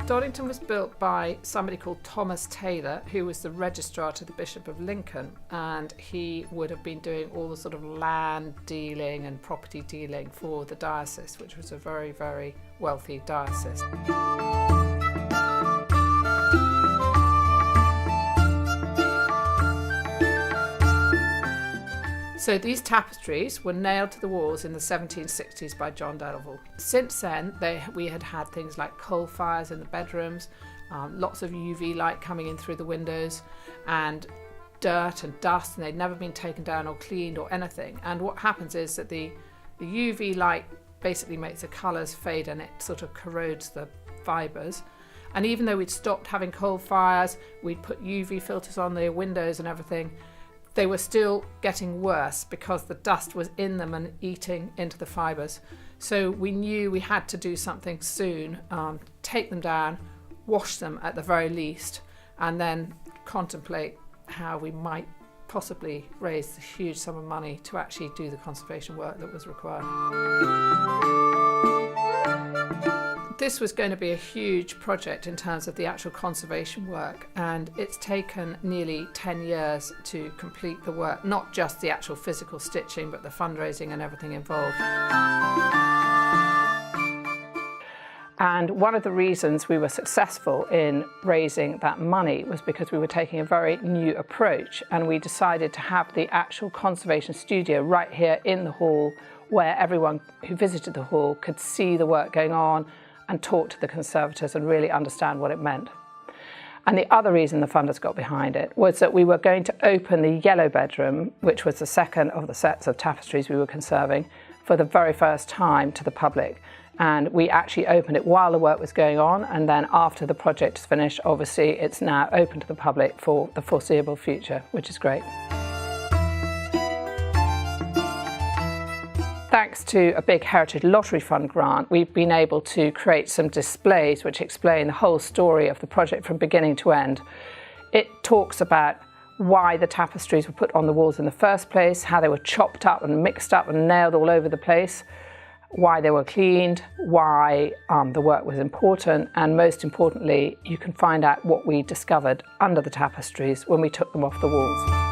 Doddington was built by somebody called Thomas Taylor, who was the registrar to the Bishop of Lincoln, and he would have been doing all the sort of land dealing and property dealing for the diocese, which was a very, very wealthy diocese. So these tapestries were nailed to the walls in the 1760s by John Delville. Since then, we had had things like coal fires in the bedrooms, lots of UV light coming in through the windows, and dirt and dust, and they'd never been taken down or cleaned or anything. And what happens is that the UV light basically makes the colours fade and it sort of corrodes the fibres. And even though we'd stopped having coal fires, we'd put UV filters on the windows and everything, they were still getting worse because the dust was in them and eating into the fibres. So we knew we had to do something soon, take them down, wash them at the very least, and then contemplate how we might possibly raise a huge sum of money to actually do the conservation work that was required. This was going to be a huge project in terms of the actual conservation work, and it's taken nearly 10 years to complete the work, not just the actual physical stitching, but the fundraising and everything involved. And one of the reasons we were successful in raising that money was because we were taking a very new approach, and we decided to have the actual conservation studio right here in the hall, where everyone who visited the hall could see the work going on and talk to the conservators and really understand what it meant. And the other reason the funders got behind it was that we were going to open the yellow bedroom, which was the second of the sets of tapestries we were conserving, for the very first time to the public. And we actually opened it while the work was going on, and then after the project is finished, obviously it's now open to the public for the foreseeable future, which is great. Thanks to a big Heritage Lottery Fund grant, we've been able to create some displays which explain the whole story of the project from beginning to end. It talks about why the tapestries were put on the walls in the first place, how they were chopped up and mixed up and nailed all over the place, why they were cleaned, why the work was important, and most importantly, you can find out what we discovered under the tapestries when we took them off the walls.